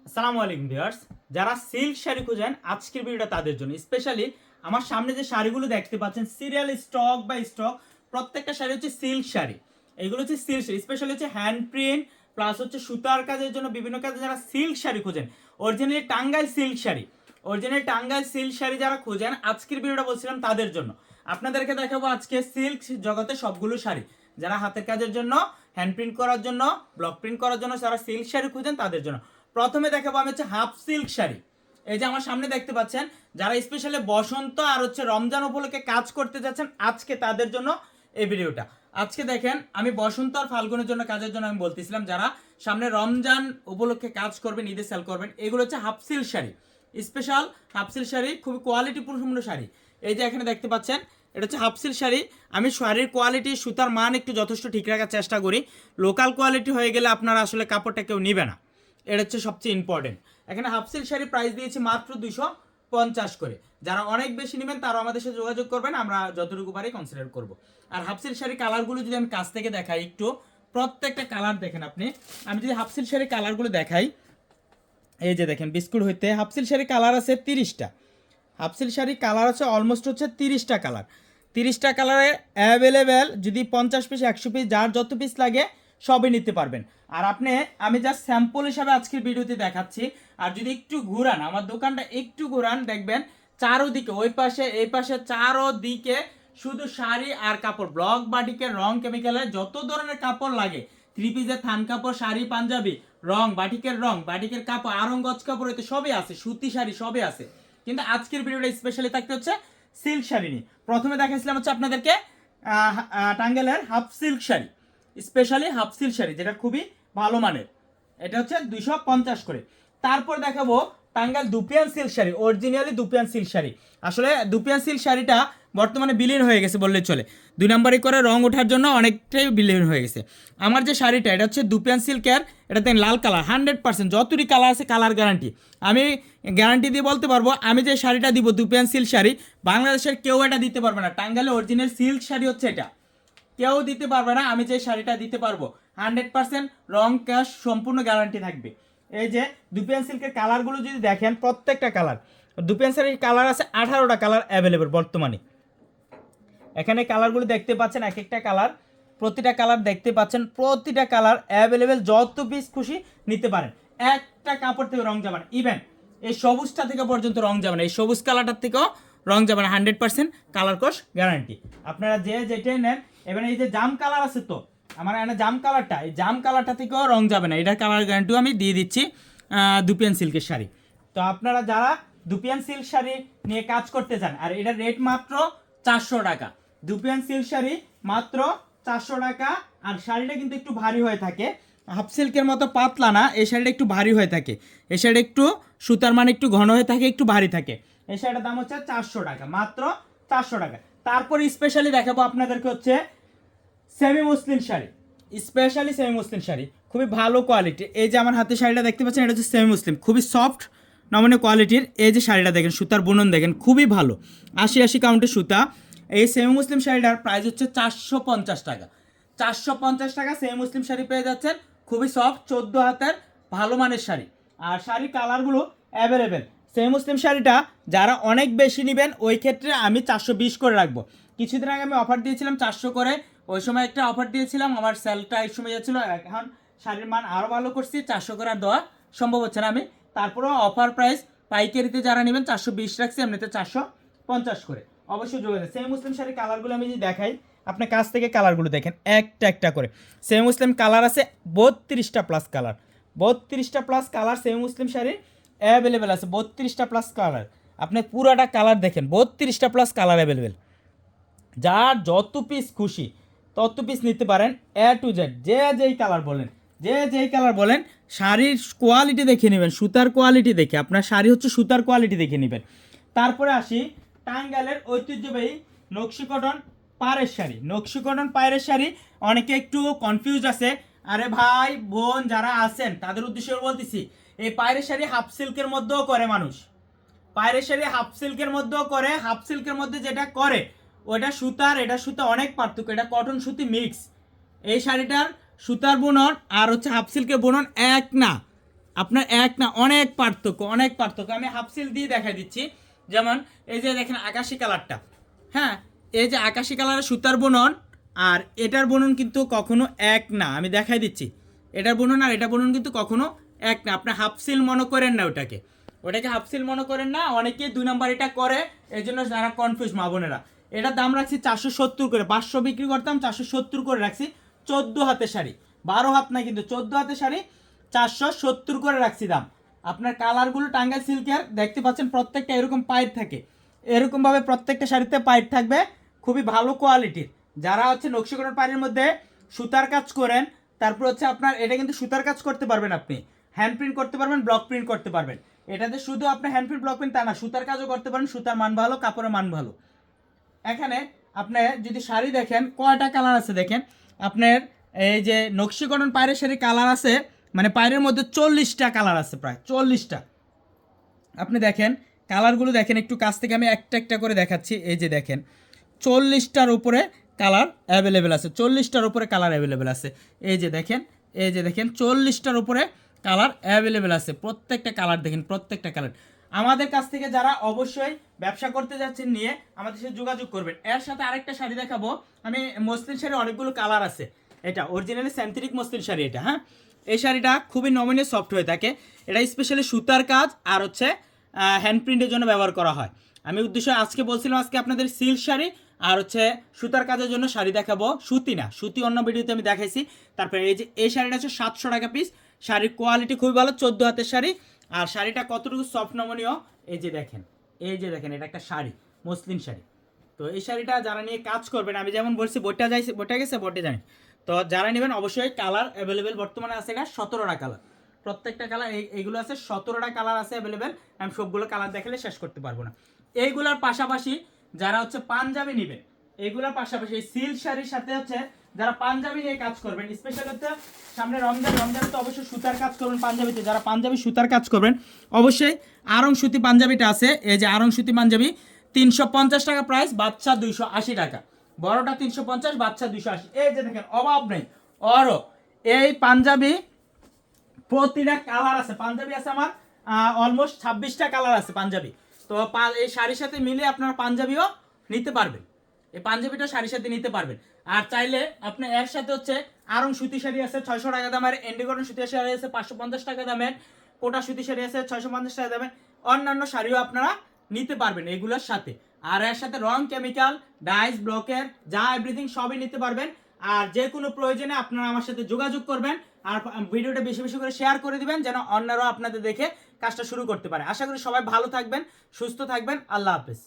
আসসালামু আলাইকুম ভিউয়ার্স, যারা সিল্ক শাড়ি খুঁজেন আজকের ভিডিওটা তাদের জন্য। স্পেশালি আমার সামনে যে শাড়িগুলো দেখতে পাচ্ছেন সিরিয়াল স্টক বাই স্টক, প্রত্যেকটা শাড়ি হচ্ছে সিল্ক শাড়ি। এগুলো হচ্ছে সিল্ক শাড়ি, স্পেশালি হচ্ছে হ্যান্ড প্রিন্ট প্লাস হচ্ছে সুতার কাজের জন্য বিভিন্ন কাজে যারা সিল্ক শাড়ি খুঁজেন, originally Tangail silk sari, original Tangail silk sari যারা খুঁজেন আজকের ভিডিওটা বলছিলাম তাদের জন্য। আপনাদেরকে দেখাবো আজকে সিল্ক জগতে সবগুলো শাড়ি, যারা হাতের কাজের জন্য, হ্যান্ড প্রিন্ট করার জন্য, ব্লক প্রিন্ট করার জন্য যারা সিল্ক শাড়ি খুঁজেন তাদের জন্য। প্রথমে দেখাবো আমি হচ্ছে হাফ সিল্ক শাড়ি। এই যে আমার সামনে দেখতে পাচ্ছেন, যারা স্পেশালি বসন্ত আর হচ্ছে রমজান উপলক্ষে কাজ করতে যাচ্ছেন আজকে তাদের জন্য এই ভিডিওটা। আজকে দেখেন, আমি বসন্ত আর ফাল্গুনের জন্য কাজের জন্য আমি বলতেছিলাম, যারা সামনে রমজান উপলক্ষে কাজ করবেন, ঈদে সেল করবেন, এগুলো হচ্ছে half silk sari, special half silk sari, খুবই কোয়ালিটিপূর্ণ শাড়ি। এই যে এখানে দেখতে পাচ্ছেন, এটা হচ্ছে হাফ সিল্ক শাড়ি। আমি শাড়ির কোয়ালিটি, সুতার মান একটু যথেষ্ট ঠিক রাখার চেষ্টা করি। লোকাল কোয়ালিটি হয়ে গেলে আপনারা আসলে কাপড়টা কেউ নেবে না, এটা হচ্ছে সবচেয়ে ইম্পর্টেন্ট। এখানে হাফ সিল্ক শাড়ি প্রাইস দিয়েছি মাত্র 250 করে। যারা অনেক বেশি নেবেন তারা আমাদের সাথে যোগাযোগ করবেন, আমরা যতটুকু পারি কনসিডার করব। আর হাফ সিল্ক শাড়ি কালারগুলো যদি আমি কাছ থেকে দেখাই একটু, প্রত্যেকটা কালার দেখেন আপনি। আমি যদি হাফ সিল্ক শাড়ি কালারগুলো দেখাই, এই যে দেখেন, বিস্কুট হইতে হাফ সিল্ক শাড়ি কালার আছে 30টা। হাফ সিল্ক শাড়ি কালার আছে অলমোস্ট হচ্ছে 30টা কালার। 30টা কালারে অ্যাভেলেবেল, যদি 50 পিস 100 পিস যার যত পিস লাগে সবই নিতে পারবেন। আর আপনি, আমি জাস্ট স্যাম্পল হিসাবে আজকের ভিডিওতে দেখাচ্ছি। আর যদি একটু ঘুরান, আমার দোকানটা একটু ঘুরান, দেখবেন চারোদিকে, ওই পাশে এই পাশে চারোদিকে শুধু শাড়ি আর কাপড়, ব্লক বাটিকের রং, কেমিক্যালের যত ধরনের কাপড় লাগে, থ্রি পিসের থান কাপড়, শাড়ি পাঞ্জাবি, রং বাটিকের কাপড়, আরং গজ কাপড়, এতে সবই আছে, সুতি শাড়ি সবই আছে। কিন্তু আজকের ভিডিওটা স্পেশালি থাকতে হচ্ছে সিল্ক শাড়ি নিয়ে। প্রথমে দেখাইছিলাম হচ্ছে আপনাদেরকে টাঙ্গাইলের half silk sari, specially half silk sari, যেটা খুবই ভালো মানের, এটা হচ্ছে 250 করে। তারপর দেখাবো Tangail dupion silk sari, originally dupion silk sari. আসলে দুপিয়ান সিল্ক শাড়িটা বর্তমানে বিলীন হয়ে গেছে বললে চলে, 2 নম্বরে করে রং ওঠার জন্য অনেকটাই বিলীন হয়ে গেছে। আমার যে শাড়িটা, এটা হচ্ছে দুপিয়ান সিল্কের, এটাতে লাল কালার, 100% যতটি কালার আছে কালার গ্যারান্টি। আমি গ্যারান্টি দিয়ে বলতে পারবো, আমি যে শাড়িটা দিব দুপিয়ান সিল্ক শাড়ি, বাংলাদেশের কেউ এটা দিতে পারবে না। টাঙ্গাইলের অরিজিনাল সিল্ক শাড়ি হচ্ছে এটা, কেউ দিতে পারবে না। আমি যে শাড়িটা দিতে পারবো 100% রং ক্যাশ সম্পূর্ণ গ্যারান্টি থাকবে। এই যে দুপিয়ান সিল্কের কালারগুলো যদি দেখেন, প্রত্যেকটা কালার, দুপিয়ান শাড়ির কালার আছে 18টা কালার অ্যাভেলেবেল বর্তমানে। এখানে কালারগুলো দেখতে পাচ্ছেন, এক একটা কালার, প্রতিটা কালার দেখতে পাচ্ছেন, প্রতিটা কালার অ্যাভেলেবেল, যত পিস খুশি নিতে পারেন। একটা কাপড় থেকে রং যাবে না, ইভেন এই সবুজটা থেকে পর্যন্ত রং যাবে না, এই সবুজ কালারটার থেকেও রং যাবে না, 100% কালার কোর্স গ্যারান্টি। আপনারা যে যেটাই নেন, এবার এই যে জাম কালার আছে, তো আমার এখানে জাম কালারটা, এই জাম কালারটা থেকেও রং যাবে না, এটার কালার গ্যারান্টিও আমি দিয়ে দিচ্ছি দুপিয়ান সিল্কের শাড়ি। তো আপনারা যারা দুপিয়ান সিল্ক শাড়ি নিয়ে কাজ করতে চান, আর এটার রেট মাত্র 400 টাকা। দুপিয়ান সিল্ক শাড়ি মাত্র 400 টাকা। আর শাড়িটা কিন্তু একটু ভারী হয়ে থাকে, হাফ সিল্কের মতো পাতলা না, এই শাড়িটা একটু ভারী হয়ে থাকে, এই শাড়িটা একটু সুতার মান একটু ঘন হয়ে থাকে, একটু ভারী থাকে। এই শাড়িটার দাম হচ্ছে 400 টাকা, মাত্র 400 টাকা। তারপর স্পেশালি দেখাবো আপনাদেরকে হচ্ছে সেমি মুসলিম শাড়ি, স্পেশালি সেমি মুসলিম শাড়ি, খুবই ভালো কোয়ালিটি। এই যে আমার হাতে শাড়িটা দেখতে পাচ্ছেন, এটা হচ্ছে সেমি মুসলিম, খুবই সফট নমনীয় কোয়ালিটির। এই যে শাড়িটা দেখেন, সুতার বুনন দেখেন, খুবই ভালো, 80 কাউন্টের সুতা। এই সেমি মুসলিম শাড়িটার প্রাইস হচ্ছে 450 টাকা। 450 টাকা সেমি মুসলিম শাড়ি পেয়ে যাচ্ছেন, খুবই সফট, 14 হাতের ভালো মানের শাড়ি। আর শাড়ির কালারগুলো অ্যাভেলেবেল। সেমি মুসলিম শাড়িটা যারা অনেক বেশি নেবেন, ওই ক্ষেত্রে আমি 420 করে রাখবো। কিছুদিন আগে আমি অফার দিয়েছিলাম 400 করে, ওই সময় একটা অফার দিয়েছিলাম, আমার সেলটা এই সময় যাচ্ছিলো। এখন শাড়ির মান আরও ভালো করছি, 400 করে আর দেওয়া সম্ভব হচ্ছে না আমি। তারপরেও অফার প্রাইস পাইকারিতে যারা নেবেন 420 রাখছি, এমনিতে 450 করে। অবশ্যই যোগাযোগ। সেমি মুসলিম শাড়ির কালারগুলো আমি যদি দেখাই, আপনার কাছ থেকে কালারগুলো দেখেন একটা একটা করে। সেমি মুসলিম কালার আছে 32টা প্লাস কালার, 32টা প্লাস কালার সেমি মুসলিম শাড়ির অ্যাভেলেবেল আছে, 32টা প্লাস কালার। আপনি পুরাটা কালার দেখেন, 32টা প্লাস কালার অ্যাভেলেবেল। যার যত পিস খুশি তত পিস নিতে পারেন, এ টু জেড, যে যেই কালার বলেন, যে যেই কালার বলেন। শাড়ির কোয়ালিটি দেখে নেবেন, সুতার কোয়ালিটি দেখে, আপনার শাড়ি হচ্ছে সুতার কোয়ালিটি দেখে নেবেন। তারপরে আসি টাঙ্গাইলের ঐতিহ্যবাহী নকশি কটন পাড়ের শাড়ি। নকশি কটন পাড়ের শাড়ি, অনেকে একটু কনফিউজ আছে। আরে ভাই বোন যারা আছেন তাদের উদ্দেশ্যে বলতেছি, এই পাড়ের শাড়ি হাফ সিল্কের মধ্যেও করে মানুষ, পাড়ের শাড়ি হাফ সিল্কের মধ্যেও করে। হাফ সিল্কের মধ্যে যেটা করে ওটা সুতার, এটা সুতা অনেক পার্থক্য, এটা কটন সুতি মিক্স। এই শাড়িটার সুতার বুনন আর হচ্ছে হাফ সিল্কের বুনন এক না, আপনার এক না, অনেক পার্থক্য, অনেক পার্থক্য। আমি হাফ সিল দিয়ে দেখাই দিচ্ছি। যেমন এই যে দেখেন আকাশি কালারটা, হ্যাঁ, এই যে আকাশি কালারের সুতার বুনন আর এটার বুনন কিন্তু কখনো এক না। আমি দেখাই দিচ্ছি, এটার বুনন আর এটা বুনন কিন্তু কখনো এক না। আপনি হাফ সিল মনে করেন না ওটাকে হাফ সিল মনে করেন না। অনেকে 2 নাম্বার এটা করে, এই জন্য যারা কনফিউজ মা বোনেরা। এটার দাম রাখছি 470 করে, 500 বিক্রি করতাম, 470 করে রাখছি। 14 হাতের শাড়ি, 12 হাত না কিন্তু 14 হাতের শাড়ি 470 করে রাখছি দাম। আপনার কালারগুলো টাঙ্গাইল সিল্কের দেখতে পাচ্ছেন, প্রত্যেকটা এরকম পাইপ থাকে, এরকমভাবে প্রত্যেকটা শাড়িতে পাইপ থাকবে, খুবই ভালো কোয়ালিটির। যারা হচ্ছে নকশিকরণ পাড়ির মধ্যে সুতার কাজ করেন, তারপর হচ্ছে আপনার এটা কিন্তু সুতার কাজ করতে পারবেন, আপনি হ্যান্ড প্রিন্ট করতে পারবেন, ব্লক প্রিন্ট করতে পারবেন। এটাতে শুধু আপনি হ্যান্ড প্রিন্ট ব্লক প্রিন্ট তা না, সুতার কাজও করতে পারেন, সুতার মান ভালো, কাপড়ের মান ভালো। এখানে আপনি যদি শাড়ি দেখেন কয়টা কালার আছে দেখেন, আপনার এই যে নকশিকরণ পায়রের শাড়ি কালার আছে, মানে পায়রের মধ্যে 40টা কালার আছে, প্রায় 40টা। আপনি দেখেন কালারগুলো দেখেন একটু কাছ থেকে, আমি একটা একটা করে দেখাচ্ছি। এই যে দেখেন 40টার উপরে কালার অ্যাভেলেবেল আছে, 40টার উপরে কালার অ্যাভেলেবেল আছে। এই যে দেখেন, এই যে দেখেন 40টার উপরে কালার অ্যাভেলেবেল আছে। প্রত্যেকটা কালার দেখেন, প্রত্যেকটা কালার। আমাদের কাছ থেকে যারা অবশ্যই ব্যবসা করতে যাচ্ছেন নিয়ে আমাদের সাথে যোগাযোগ করবেন। এর সাথে আরেকটা শাড়ি দেখাবো আমি, মসলিন শাড়ি অনেকগুলো কালার আছে। এটা অরিজিনালি সেন্থেটিক মসলিন শাড়ি এটা, হ্যাঁ। এই শাড়িটা খুবই নমনীয় সফট হয়ে থাকে। এটা স্পেশালি সুতার কাজ আর হচ্ছে হ্যান্ড প্রিন্টের জন্য ব্যবহার করা হয়। আমি উদ্দেশ্য আজকে বলছিলাম আজকে আপনাদের সিল্ক শাড়ি আর হচ্ছে সুতার কাজের জন্য শাড়ি দেখাবো, সুতি না, সুতি অন্য ভিডিওতে আমি দেখাইছি। তারপরে এই যে এই শাড়িটা হচ্ছে 700 টাকা পিস। শাড়ির কোয়ালিটি খুবই ভালো, 14 হাতের শাড়ি। আর শাড়িটা কতটুকু সফট নমনীয়, এই যে দেখেন, এই যে দেখেন, এটা একটা শাড়ি, মসলিন শাড়ি। তো এই শাড়িটা যারা নিয়ে কাজ করবেন, আমি যেমন বলছি বইটা গেছে বটে জানি। তো যারা নেবেন অবশ্যই কালার অ্যাভেলেবেল বর্তমানে আছে, এটা 17টা কালার, প্রত্যেকটা কালার এইগুলো আছে, 17টা কালার আছে অ্যাভেলেবেল। আমি সবগুলো কালার দেখালে শেষ করতে পারবো না। এইগুলোর পাশাপাশি যারা হচ্ছে পাঞ্জাবি নেবেন, এইগুলোর পাশাপাশি এই সিল্ক শাড়ির সাথে হচ্ছে যারা পাঞ্জাবি নিয়ে কাজ করবেন, স্পেশালি হচ্ছে সামনে রমজান তো অবশ্যই সুতার কাজ করবেন পাঞ্জাবিতে। যারা পাঞ্জাবি সুতার কাজ করবেন অবশ্যই আরং সুতি পাঞ্জাবিটা আছে। এই যে আরং সুতি পাঞ্জাবি 350 টাকা প্রাইস, বাচ্চা 280 টাকা, বড়টা 350, বাচ্চা 280। এই যে দেখেন অভাব নেই। অরো এই পাঞ্জাবি প্রতিটা কালার আছে, পাঞ্জাবি আছে আমার অলমোস্ট 26টা কালার আছে পাঞ্জাবি। তো এই শাড়ির সাথে মিলে আপনারা পাঞ্জাবিও নিতে পারবেন, এই পাঞ্জাবিটা শাড়ির সাথে নিতে পারবেন। আর চাইলে আপনি এর সাথে হচ্ছে আরং সুতি শাড়ি আছে 600 টাকা দামের, এন্ডিকটন সুতি শাড়ি আছে 550 টাকা দামের, কোটা সুতি শাড়ি আছে 650 টাকা দামের, অন্যান্য শাড়িও আপনারা নিতে পারবেন এগুলোর সাথে। আর এর সাথে রং, কেমিক্যাল, ডাইস, ব্লকের যা এভরিথিং সবই নিতে পারবেন। আর যে কোনো প্রয়োজনে আপনারা আমার সাথে যোগাযোগ করবেন। আর ভিডিওটা বেশি বেশি করে শেয়ার করে দিবেন, যেন অন্যরাও আপনাদের দেখে কাজটা শুরু করতে পারে। আশা করি সবাই ভালো থাকবেন, সুস্থ থাকবেন। আল্লাহ হাফেজ।